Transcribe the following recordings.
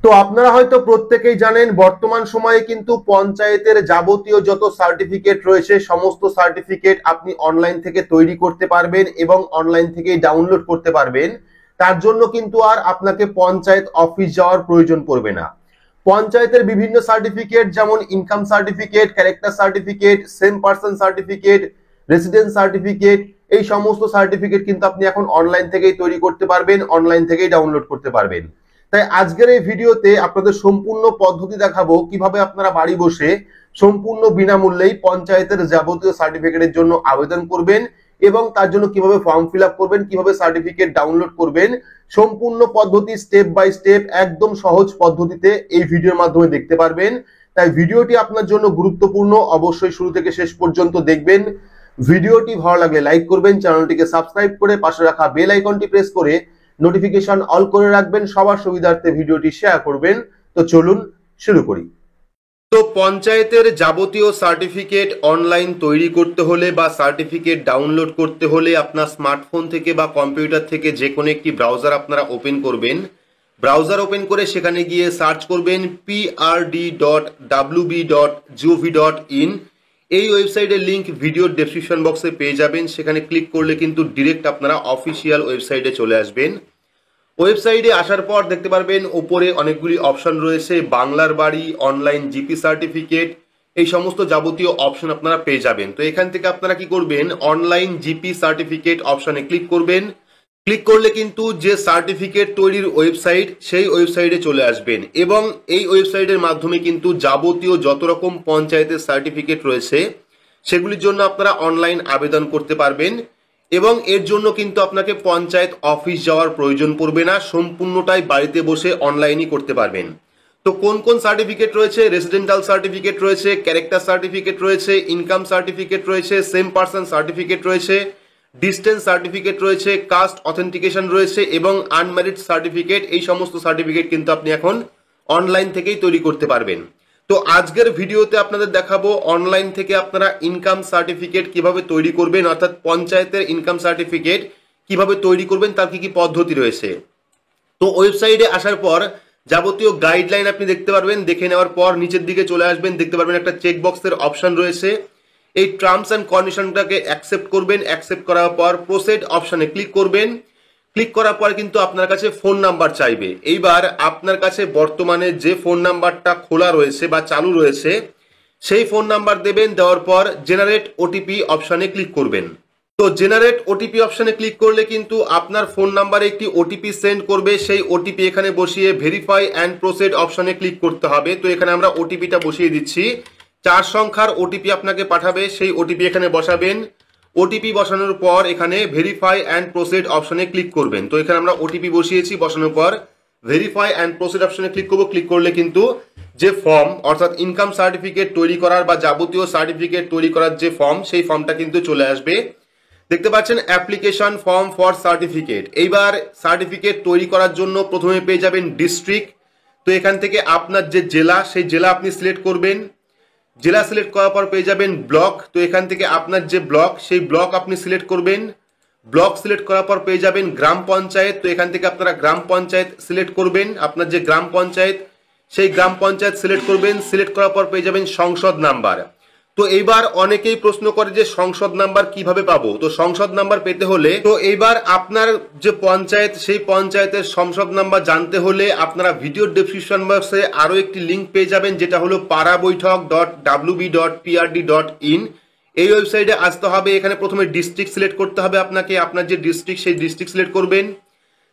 তো আপনারা হয়তো প্রত্যেকেই জানেন বর্তমান সময়ে কিন্তু পঞ্চায়েতের যাবতীয় যত সার্টিফিকেট রয়েছে সমস্ত সার্টিফিকেট আপনি অনলাইন থেকে তৈরি করতে পারবেন এবং অনলাইন থেকেই ডাউনলোড করতে পারবেন। তার জন্য কিন্তু আর আপনাকে পঞ্চায়েত অফিস যাওয়ার প্রয়োজন পড়বে না। পঞ্চায়েতের বিভিন্ন সার্টিফিকেট যেমন income certificate, character certificate, same person certificate, residence certificate, এই সমস্ত সার্টিফিকেট কিন্তু আপনি এখন অনলাইন থেকেই তৈরি করতে পারবেন, অনলাইন থেকেই ডাউনলোড করতে পারবেন। তাই আজকের এই ভিডিওতে আপনাদের সম্পূর্ণ পদ্ধতি দেখাবো কিভাবে আপনারা বাড়ি বসে সম্পূর্ণ বিনামূল্যেই পঞ্চায়েতের যাবতীয় সার্টিফিকেটের জন্য আবেদন করবেন এবং তার জন্য কিভাবে ফর্ম ফিল আপ করবেন, কিভাবে সার্টিফিকেট ডাউনলোড করবেন, সম্পূর্ণ পদ্ধতি স্টেপ বাই স্টেপ একদম সহজ পদ্ধতিতে এই ভিডিওর মাধ্যমে দেখতে পারবেন। তাই ভিডিওটি আপনার জন্য গুরুত্বপূর্ণ, অবশ্যই শুরু থেকে শেষ পর্যন্ত দেখবেন। ভিডিওটি ভালো লাগলে লাইক করবেন, চ্যানেলটিকে সাবস্ক্রাইব করে পাশে রাখা বেল আইকনটি প্রেস করে নোটিফিকেশন অল করে রাখবেন, সবার সুবিধার্থে ভিডিওটি শেয়ার করবেন। তো চলুন শুরু করি। তো পঞ্চায়েতের যাবতীয় সার্টিফিকেট অনলাইন তৈরি করতে হলে বা সার্টিফিকেট ডাউনলোড করতে হলে আপনার স্মার্টফোন থেকে বা কম্পিউটার থেকে যে কোনো একটি ব্রাউজার আপনারা ওপেন করবেন। ব্রাউজার ওপেন করে সেখানে গিয়ে সার্চ করবেন prd.wb.gov.in। এই ওয়েবসাইটের লিংক ভিডিওর ডেসক্রিপশন বক্সে পেয়ে যাবেন। সেখানে ক্লিক করলে কিন্তু ডিরেক্ট আপনারা অফিসিয়াল ওয়েবসাইটে চলে আসবেন। ওয়েবসাইটে আসার পর দেখতে পারবেন ওপরে অনেকগুলি অপশন রয়েছে, বাংলার বাড়ি, অনলাইন জিপি সার্টিফিকেট, এই সমস্ত যাবতীয় অপশন আপনারা পেয়ে যাবেন। তো এখান থেকে আপনারা কি করবেন, অনলাইন জিপি সার্টিফিকেট অপশনে ক্লিক করবেন। ক্লিক করলে কিন্তু যে সার্টিফিকেট তৈরির ওয়েবসাইট সেই ওয়েবসাইটে চলে আসবেন এবং এই ওয়েবসাইটের মাধ্যমে কিন্তু যাবতীয় যত রকম পঞ্চায়েতের সার্টিফিকেট রয়েছে সেগুলির জন্য আপনারা অনলাইন আবেদন করতে পারবেন এবং এর জন্য কিন্তু আপনাকে পঞ্চায়েত অফিস যাওয়ার প্রয়োজন পড়বে না, সম্পূর্ণটাই বাড়িতে বসে অনলাইনই করতে পারবেন। তো কোন কোন সার্টিফিকেট রয়েছে, রেসিডেন্টাল সার্টিফিকেট রয়েছে, ক্যারেক্টার সার্টিফিকেট রয়েছে, ইনকাম সার্টিফিকেট রয়েছে, সেম পার্সন সার্টিফিকেট রয়েছে, ডিস্টেন্স সার্টিফিকেট রয়েছে, কাস্ট অথেন্টিকেশন রয়েছে এবং আনম্যারিড সার্টিফিকেট, এই সমস্ত সার্টিফিকেট কিন্তু আপনি এখন অনলাইন থেকেই তৈরি করতে পারবেন। তো আজকের ভিডিওতে আপনাদের দেখাবো অনলাইন থেকে আপনারা ইনকাম সার্টিফিকেট কিভাবে তৈরি করবেন, অর্থাৎ পঞ্চায়েতের ইনকাম সার্টিফিকেট কিভাবে তৈরি করবেন, তার কি কি পদ্ধতি রয়েছে। তো ওয়েবসাইটে আসার পর যাবতীয় গাইডলাইন আপনি দেখতে পারবেন। দেখে নেওয়ার পর নিচের দিকে চলে আসবেন, দেখতে পারবেন একটা চেক বক্সের অপশন রয়েছে। এই টার্মস অ্যান্ড কন্ডিশনটাকে অ্যাকসেপ্ট করবেন। অ্যাকসেপ্ট করার পর প্রসিড অপশনে ক্লিক করবেন। ক্লিক করার পর কিন্তু আপনার কাছে ফোন নাম্বার চাইবে। এইবার আপনার কাছে বর্তমানে যে ফোন নাম্বারটা খোলা রয়েছে বা চালু রয়েছে সেই ফোন নাম্বার দেবেন। দেওয়ার পর জেনারেট ওটিপি অপশনে ক্লিক করবেন। তো জেনারেট ওটিপি অপশনে ক্লিক করলে কিন্তু আপনার ফোন নাম্বারে একটি ওটিপি সেন্ড করবে। সেই ওটিপি এখানে বসিয়ে ভেরিফাই অ্যান্ড প্রসিড অপশনে ক্লিক করতে হবে। তো এখানে আমরা ওটিপিটা বসিয়ে দিচ্ছি, 4 সংখ্যার ওটিপি আপনাকে পাঠাবে, সেই ওটিপি এখানে বসাবেন। ওটিপি বসানোর পর এখানে ভেরিফাই অ্যান্ড প্রসিড অপশনে ক্লিক করবেন। তো এখানে আমরা ওটিপি বসিয়েছি, বসানোর পর ভেরিফাই অ্যান্ড প্রসিড অপশনে ক্লিক করব। ক্লিক করলে কিন্তু যে ফর্ম, অর্থাৎ ইনকাম সার্টিফিকেট তৈরি করার বা যাবতীয় সার্টিফিকেট তৈরি করার যে ফর্ম, সেই ফর্মটা কিন্তু চলে আসবে। দেখতে পাচ্ছেন অ্যাপ্লিকেশন ফর্ম ফর সার্টিফিকেট। এইবার সার্টিফিকেট তৈরি করার জন্য প্রথমে পেয়ে যাবেন ডিস্ট্রিক্ট। তো এখান থেকে আপনার যে জেলা, সেই জেলা আপনি সিলেক্ট করবেন। জেলা সিলেক্ট করার পর পেয়ে যাবেন ব্লক। তো এখান থেকে আপনার যে ব্লক, সেই ব্লক আপনি সিলেক্ট করবেন। ব্লক সিলেক্ট করার পর পেয়ে যাবেন গ্রাম পঞ্চায়েত। তো এখান থেকে আপনারা গ্রাম পঞ্চায়েত সিলেক্ট করবেন। আপনার যে গ্রাম পঞ্চায়েত, সেই গ্রাম পঞ্চায়েত সিলেক্ট করবেন। সিলেক্ট করার পর পেয়ে যাবেন সংসদ নাম্বার। তো এইবার অনেকেই প্রশ্ন করে যে সংসদ নাম্বার কিভাবে পাবো। তো সংসদ নাম্বার পেতে হলে, তো এইবার আপনার যে পঞ্চায়েত, সেই পঞ্চায়েতের সংসদ নাম্বার জানতে হলে আপনারা ভিডিও ডেসক্রিপশন বক্সে আরো একটি লিংক পেয়ে যাবেন, যেটা হলো parabaithok.wb.prd.in। এই ওয়েবসাইটে আসতে হবে। এখানে প্রথমে ডিস্ট্রিক্ট সিলেক্ট করতে হবে আপনাকে। আপনার যে ডিস্ট্রিক্ট, সেই ডিস্ট্রিক্ট সিলেক্ট করবেন।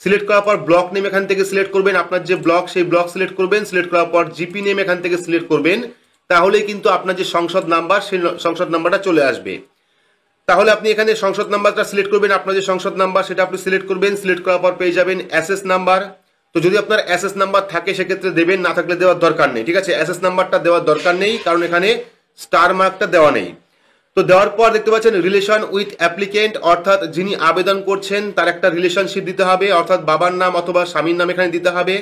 সিলেক্ট করার পর ব্লক নেম এখান থেকে সিলেক্ট করবেন। আপনার যে ব্লক, সেই ব্লক সিলেক্ট করবেন। সিলেক্ট করার পর জিপি নেম এখান থেকে সিলেক্ট করবেন। তাহলেই কিন্তু আপনার যে সংসদ নাম্বার, সেই সংসদ নাম্বারটা চলে আসবে। তাহলে আপনি এখানে সংসদ নাম্বারটা সিলেক্ট করবেন। আপনার যে সংসদ নাম্বার সেটা আপনি সিলেক্ট করবেন। সিলেক্ট করার পর পেয়ে যাবেন এসএস নাম্বার। তো যদি আপনার এসএস নাম্বার থাকে সেক্ষেত্রে দেবেন, না থাকলে দেওয়ার দরকার নেই। ঠিক আছে, এসএস নাম্বারটা দেওয়ার দরকার নেই, কারণ এখানে স্টার মার্কটা দেওয়া নেই। তো দেওয়ার পর দেখতে পাচ্ছেন রিলেশন উইথ অ্যাপ্লিকেন্ট, অর্থাৎ যিনি আবেদন করছেন তার একটা রিলেশনশিপ দিতে হবে, অর্থাৎ বাবার নাম অথবা স্বামীর নাম এখানে দিতে হবে।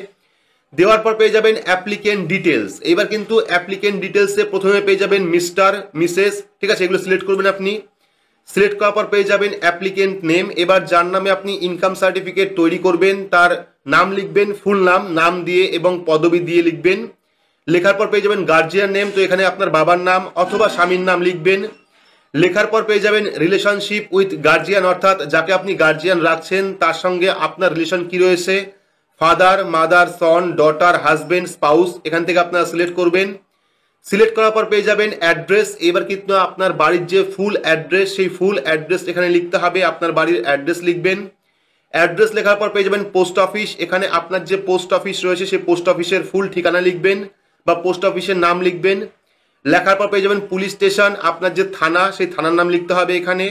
দেওয়ার পর পেয়ে যাবেন অ্যাপ্লিকেন্ট ডিটেলস। এবার কিন্তু অ্যাপ্লিকেন্ট ডিটেলসে প্রথমে পেয়ে যাবেন মিস্টার, মিসেস। ঠিক আছে, এগুলো সিলেক্ট করবেন আপনি। সিলেক্ট করার পর পেয়ে যাবেন অ্যাপ্লিকেন্ট নেম। এবার যার নামে আপনি ইনকাম সার্টিফিকেট তৈরি করবেন তার নাম লিখবেন, ফুল নাম, নাম দিয়ে এবং পদবি দিয়ে লিখবেন। লেখার পর পেয়ে যাবেন গার্জিয়ান নেম, তো এখানে আপনার বাবার নাম অথবা স্বামীর নাম লিখবেন। লেখার পর পেয়ে যাবেন রিলেশনশিপ উইথ গার্জিয়ান, অর্থাৎ যাকে আপনি গার্জিয়ান রাখছেন তার সঙ্গে আপনার রিলেশন কি রয়েছে, ফাদার, মাদার, সন, ডটার, হাজবেন্ড, স্পাউস, এখান থেকে আপনারা সিলেক্ট করবেন। সিলেক্ট করার পর পেয়ে যাবেন অ্যাড্রেস। এবার কিন্তু আপনার বাড়ির যে ফুল অ্যাড্রেস, সেই ফুল অ্যাড্রেস এখানে লিখতে হবে, আপনার বাড়ির অ্যাড্রেস লিখবেন। অ্যাড্রেস লেখার পর পেয়ে যাবেন পোস্ট অফিস, এখানে আপনার যে পোস্ট অফিস রয়েছে সেই পোস্ট অফিসের ফুল ঠিকানা লিখবেন বা পোস্ট অফিসের নাম লিখবেন। লেখার পর পেয়ে যাবেন পুলিশ স্টেশন, আপনার যে থানা সেই থানার নাম লিখতে হবে এখানে।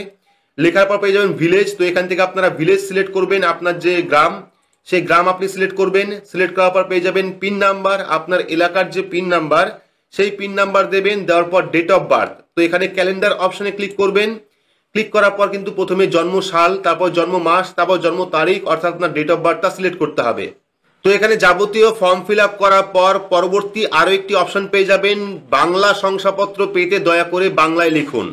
লেখার পর পেয়ে যাবেন ভিলেজ, তো এখান থেকে আপনারা ভিলেজ সিলেক্ট করবেন, আপনার যে গ্রাম সেই গ্রাম আপনি সিলেক্ট করবেন। সিলেক্ট করার পর পেয়ে যাবেন পিন নাম্বার, আপনার এলাকার যে পিন নাম্বার সেই পিন নাম্বার দেবেন। দেওয়ার পর ডেট অফ বার্থ, তো এখানে ক্যালেন্ডার অপশনে ক্লিক করবেন। ক্লিক করার পর কিন্তু প্রথমে জন্ম সাল, তারপর জন্ম মাস, তারপর জন্ম তারিখ, অর্থাৎ আপনার ডেট অফ বার্থটা সিলেক্ট করতে হবে। তো এখানে যাবতীয় ফর্ম ফিল আপ করার পর পরবর্তী আরো একটি অপশন পেয়ে যাবেন, বাংলা শংসাপত্র পেতে দয়া করে বাংলায় লিখুন।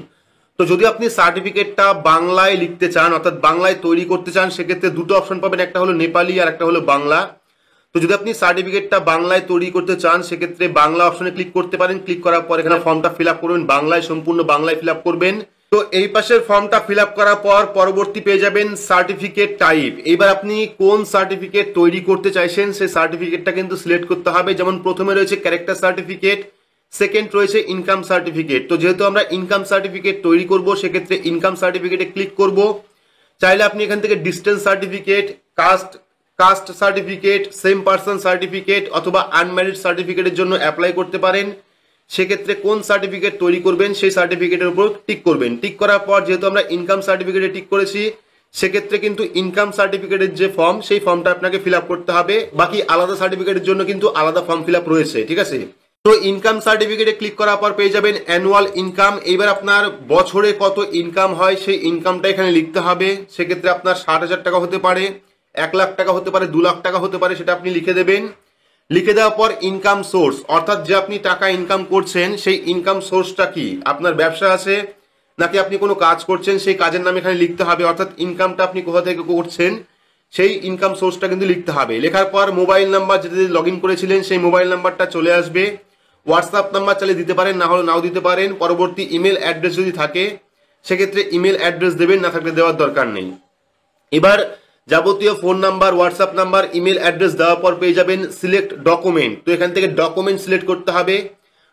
তো যদি আপনি সার্টিফিকেটটা বাংলায় লিখতে চান, অর্থাৎ বাংলায় তৈরি করতে চান, সেক্ষেত্রে দুটো অপশন পাবেন, একটা হলো নেপালি আর একটা হলো বাংলা। তো যদি আপনি সার্টিফিকেটটা বাংলায় তৈরি করতে চান সেক্ষেত্রে বাংলা অপশনে ক্লিক করতে পারেন। ক্লিক করার পর এখানে ফর্মটা ফিল আপ করবেন, বাংলায়, সম্পূর্ণ বাংলায় ফিল আপ করবেন। তো এই পাশের ফর্মটা ফিল আপ করার পর পরবর্তী পেয়ে যাবেন সার্টিফিকেট টাইপ। এবার আপনি কোন সার্টিফিকেট তৈরি করতে চাইছেন সেই সার্টিফিকেটটা কিন্তু সিলেক্ট করতে হবে। যেমন প্রথমে রয়েছে ক্যারেক্টার সার্টিফিকেট, সেকেন্ড রয়েছে ইনকাম সার্টিফিকেট। তো যেহেতু আমরা ইনকাম সার্টিফিকেট তৈরি করব সেক্ষেত্রে ইনকাম সার্টিফিকেটে ক্লিক করব। চাইলে আপনি এখান থেকে distance certificate, caste certificate, same person certificate অথবা আনম্যারিড সার্টিফিকেটের জন্য অ্যাপ্লাই করতে পারেন। সেক্ষেত্রে কোন সার্টিফিকেট তৈরি করবেন সেই সার্টিফিকেটের উপর টিক করবেন। টিক করার পর যেহেতু আমরা ইনকাম সার্টিফিকেটে টিক করেছি সেক্ষেত্রে কিন্তু ইনকাম সার্টিফিকেটের যে ফর্ম সেই ফর্মটা আপনাকে ফিল আপ করতে হবে। বাকি আলাদা সার্টিফিকেটের জন্য কিন্তু আলাদা ফর্ম ফিল আপ রয়েছে, ঠিক আছে। তো ইনকাম সার্টিফিকেটে ক্লিক করার পর পেয়ে যাবেন অ্যানুয়াল ইনকাম। এইবার আপনার বছরে কত ইনকাম হয় সেই ইনকামটা এখানে লিখতে হবে। সেক্ষেত্রে আপনার 60,000 টাকা হতে পারে, 1 লাখ টাকা হতে পারে, 2 লাখ টাকা হতে পারে, সেটা আপনি লিখে দেবেন। লিখে দেওয়ার পর ইনকাম সোর্স, অর্থাৎ যে আপনি টাকা ইনকাম করছেন সেই ইনকাম সোর্সটা কি, আপনার ব্যবসা আছে নাকি আপনি কোনো কাজ করছেন সেই কাজের নাম এখানে লিখতে হবে। অর্থাৎ ইনকামটা আপনি কোথা থেকে করছেন সেই ইনকাম সোর্সটা কিন্তু লিখতে হবে। লেখার পর মোবাইল নাম্বার, যেটা লগ ইন করেছিলেন সেই মোবাইল নাম্বারটা চলে আসবে। হোয়াটসঅ্যাপ নাম্বার চাইলে দিতে পারেন, না হলে নাও দিতে পারেন। পরবর্তী ইমেল অ্যাড্রেস যদি থাকে সেক্ষেত্রে ইমেল অ্যাড্রেস দেবেন, না থাকলে দেওয়ার দরকার নেই। এবার যাবতীয় phone number, WhatsApp number, email address দেওয়ার পর পেয়ে যাবেন সিলেক্ট ডকুমেন্ট। তো এখান থেকে ডকুমেন্ট সিলেক্ট করতে হবে।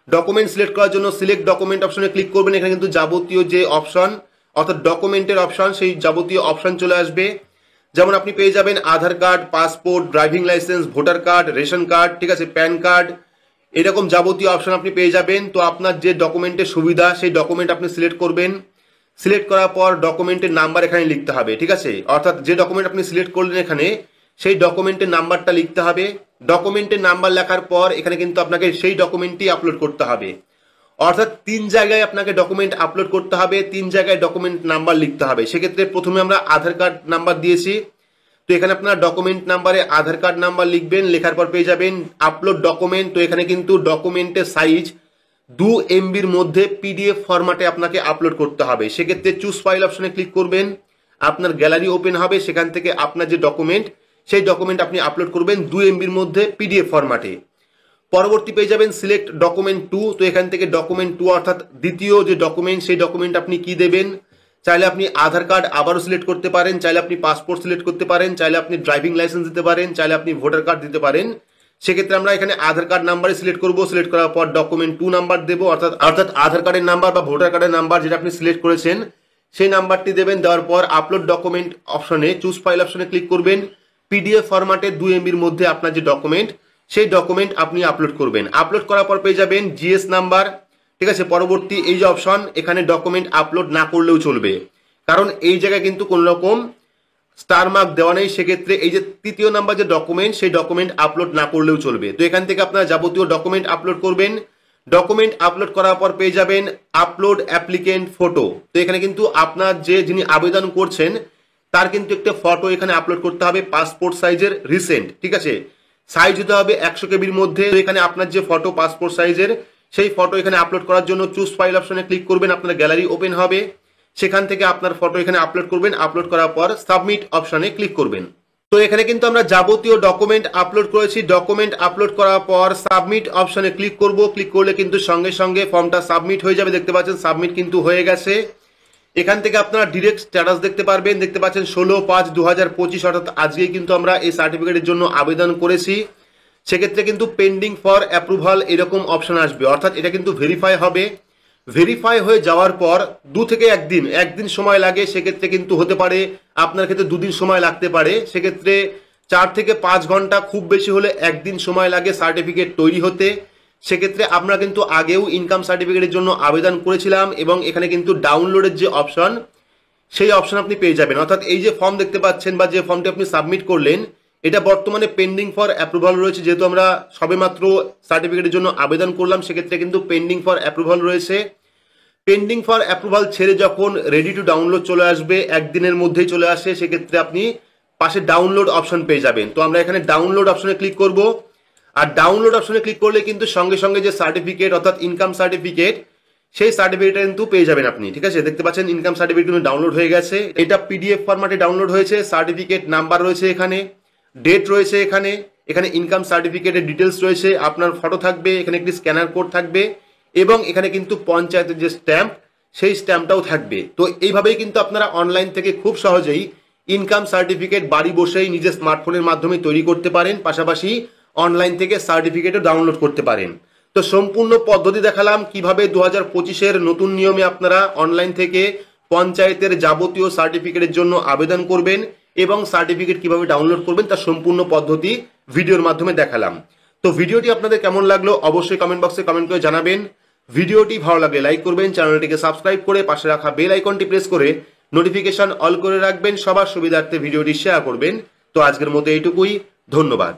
ডকুমেন্ট সিলেক্ট করার জন্য সিলেক্ট ডকুমেন্ট অপশনে ক্লিক করবেন। এখানে কিন্তু যাবতীয় যে অপশন অর্থাৎ ডকুমেন্টের অপশন সেই যাবতীয় অপশন চলে আসবে। যেমন আপনি পেয়ে যাবেন Aadhaar card, passport, driving licence, voter card, ration card, ঠিক আছে, প্যান কার্ড, এরকম যাবতীয় অপশন আপনি পেয়ে যাবেন। তো আপনার যে ডকুমেন্টের সুবিধা সেই ডকুমেন্ট আপনি সিলেক্ট করবেন। সিলেক্ট করার পর ডকুমেন্টের নাম্বার এখানে লিখতে হবে, ঠিক আছে। অর্থাৎ যে ডকুমেন্ট আপনি সিলেক্ট করলেন এখানে সেই ডকুমেন্টের নাম্বারটা লিখতে হবে। ডকুমেন্টের নাম্বার লেখার পর এখানে কিন্তু আপনাকে সেই ডকুমেন্টটি আপলোড করতে হবে। অর্থাৎ 3 জায়গায় আপনাকে ডকুমেন্ট আপলোড করতে হবে, 3 জায়গায় ডকুমেন্ট নাম্বার লিখতে হবে। সেক্ষেত্রে প্রথমে আমরা আধার কার্ড নাম্বার দিয়েছি, তো এখানে আপনার ডকুমেন্ট নাম্বারে আধার কার্ড নাম্বার লিখবেন। লেখার পর পেয়ে যাবেন আপলোড ডকুমেন্ট। তো এখানে কিন্তু ডকুমেন্টের সাইজ 2 MBর মধ্যে PDF ফরম্যাটে আপনাকে আপলোড করতে হবে। সেক্ষেত্রে চুজ ফাইল অপশনে ক্লিক করবেন, আপনার গ্যালারি ওপেন হবে, সেখান থেকে আপনার যে ডকুমেন্ট সেই ডকুমেন্ট আপনি আপলোড করবেন 2 MBর মধ্যে PDF ফরম্যাটে। পরবর্তী পেয়ে যাবেন সিলেক্ট ডকুমেন্ট 2। তো এখান থেকে ডকুমেন্ট 2 অর্থাৎ দ্বিতীয় যে ডকুমেন্ট সেই ডকুমেন্ট আপনি কি দেবেন। চাইলে আপনি আধার কার্ড আবারও সিলেক্ট করতে পারেন, চাইলে আপনি পাসপোর্ট সিলেক্ট করতে পারেন, চাইলে আপনি ড্রাইভিং লাইসেন্স দিতে পারেন, চাইলে আপনি ভোটার কার্ড দিতে পারেন। সেক্ষেত্রে আমরা এখানে আধার কার্ড নাম্বারে সিলেক্ট করব। সিলেক্ট করার পর ডকুমেন্ট 2 নাম্বার দেবো, অর্থাৎ আধার কার্ডের নাম্বার বা ভোটার কার্ডের নাম্বার যেটা আপনি সিলেক্ট করেছেন সেই নাম্বারটি দেবেন। দেওয়ার পর আপলোড ডকুমেন্ট অপশনে চুজ ফাইল অপশনে ক্লিক করবেন। PDF ফরম্যাটে 2 MBর মধ্যে আপনার যে ডকুমেন্ট সেই ডকুমেন্ট আপনি আপলোড করবেন। আপলোড করার পর পেয়ে যাবেন GS নাম্বার, ঠিক আছে। পরবর্তী এই যে অপশন, এখানে ডকুমেন্ট আপলোড না করলেও চলবে, কারণ এই জায়গায় কিন্তু কোন রকম স্টার মার্ক দেওয়া নেই। সেক্ষেত্রে এই যে 3য় নাম্বার যে ডকুমেন্ট সেই ডকুমেন্ট আপলোড না করলেও চলবে। তো এখান থেকে আপনারা যাবতীয় ডকুমেন্ট আপলোড করবেন। ডকুমেন্ট আপলোড করার পর পেয়ে যাবেন আপলোড অ্যাপ্লিকেন্ট ফটো। তো এখানে কিন্তু আপনার যিনি আবেদন করছেন তার কিন্তু একটা ফটো এখানে আপলোড করতে হবে, পাসপোর্ট সাইজের রিসেন্ট, ঠিক আছে। সাইজ হতে হবে 100 KBর মধ্যে। তো এখানে আপনার যে ফটো পাসপোর্ট সাইজের সেই ফটো এখানে আপলোড করার জন্য চুজ ফাইল অপশনে ক্লিক করবেন, আপনার গ্যালারি ওপেন হবে, সেখান থেকে আপনার ফটো এখানে আপলোড করবেন। আপলোড করার পর সাবমিট অপশনে ক্লিক করবেন। তো এখানে কিন্তু আমরা যাবতীয় ডকুমেন্ট আপলোড করেছি। ডকুমেন্ট আপলোড করার পর সাবমিট অপশনে ক্লিক করব। ক্লিক করলে কিন্তু সঙ্গে সঙ্গে ফর্মটা সাবমিট হয়ে যাবে। দেখতে পাচ্ছেন সাবমিট কিন্তু হয়ে গেছে। এখান থেকে আপনারা ডিরেক্ট স্ট্যাটাস দেখতে পারবেন। দেখতে পাচ্ছেন 16/5/2025, অর্থাৎ আজকেই কিন্তু আমরা এই সার্টিফিকেটের জন্য আবেদন করেছি। সেক্ষেত্রে কিন্তু পেন্ডিং ফর অ্যাপ্রুভাল এরকম অপশন আসবে, অর্থাৎ এটা কিন্তু ভেরিফাই হবে। ভেরিফাই হয়ে যাওয়ার পর 2 থেকে 1 দিন সময় লাগে। সেক্ষেত্রে কিন্তু হতে পারে আপনার ক্ষেত্রে 2 দিন সময় লাগতে পারে। সেক্ষেত্রে 4 থেকে 5 ঘন্টা, খুব বেশি হলে 1 দিন সময় লাগে সার্টিফিকেট তৈরি হতে। সেক্ষেত্রে আমরা কিন্তু আগেও ইনকাম সার্টিফিকেটের জন্য আবেদন করেছিলাম এবং এখানে কিন্তু ডাউনলোডের যে অপশন, সেই অপশন আপনি পেয়ে যাবেন। অর্থাৎ এই যে ফর্ম দেখতে পাচ্ছেন বা যে ফর্মটি আপনি সাবমিট করলেন, এটা বর্তমানে পেন্ডিং ফর অ্যাপ্রুভাল রয়েছে। যেহেতু আমরা সবেমাত্র সার্টিফিকেটের জন্য আবেদন করলাম, সেক্ষেত্রে কিন্তু পেন্ডিং ফর অ্যাপ্রুভাল রয়েছে। পেন্ডিং ফর অ্যাপ্রুভাল ছেড়ে যখন রেডি টু ডাউনলোড চলে আসবে, 1 দিনের মধ্যেই চলে আসে, সেক্ষেত্রে আপনি পাশে ডাউনলোড অপশন পেয়ে যাবেন। তো আমরা এখানে ডাউনলোড অপশনে ক্লিক করব। আর ডাউনলোড অপশনে ক্লিক করলে কিন্তু সঙ্গে সঙ্গে যে সার্টিফিকেট, অর্থাৎ ইনকাম সার্টিফিকেট, সেই সার্টিফিকেটটা কিন্তু পেয়ে যাবেন আপনি। ঠিক আছে, দেখতে পাচ্ছেন ইনকাম সার্টিফিকেট কিন্তু ডাউনলোড হয়ে গেছে। এটা পিডিএফ ফরম্যাটে ডাউনলোড হয়েছে। সার্টিফিকেট নাম্বার রয়েছে এখানে, ডেট রয়েছে এখানে, এখানে ইনকাম সার্টিফিকেটের ডিটেলস রয়েছে, আপনার ফটো থাকবে, এখানে একটি স্ক্যানার কোড থাকবে এবং এখানে কিন্তু পঞ্চায়েতের যে স্ট্যাম্প, সেই স্ট্যাম্পটাও থাকবে। তো এইভাবেই কিন্তু আপনারা অনলাইন থেকে খুব সহজেই ইনকাম সার্টিফিকেট বাড়ি বসেই নিজের স্মার্টফোনের মাধ্যমে তৈরি করতে পারেন। পাশাপাশি অনলাইন থেকে সার্টিফিকেটও ডাউনলোড করতে পারেন। তো সম্পূর্ণ পদ্ধতি দেখালাম কিভাবে 2025-এর নতুন নিয়মে আপনারা অনলাইন থেকে পঞ্চায়েতের যাবতীয় সার্টিফিকেটের জন্য আবেদন করবেন এবং সার্টিফিকেট কিভাবে ডাউনলোড করবেন তার সম্পূর্ণ পদ্ধতি ভিডিওর মাধ্যমে দেখালাম। তো ভিডিওটি আপনাদের কেমন লাগলো অবশ্যই কমেন্ট বক্সে কমেন্ট করে জানাবেন। ভিডিওটি ভালো লাগলে লাইক করবেন, চ্যানেলটিকে সাবস্ক্রাইব করে পাশে রাখা বেল আইকনটি প্রেস করে নোটিফিকেশন অল করে রাখবেন। সবার সুবিধার্থে ভিডিওটি শেয়ার করবেন। তো আজকের মতো এইটুকুই, ধন্যবাদ।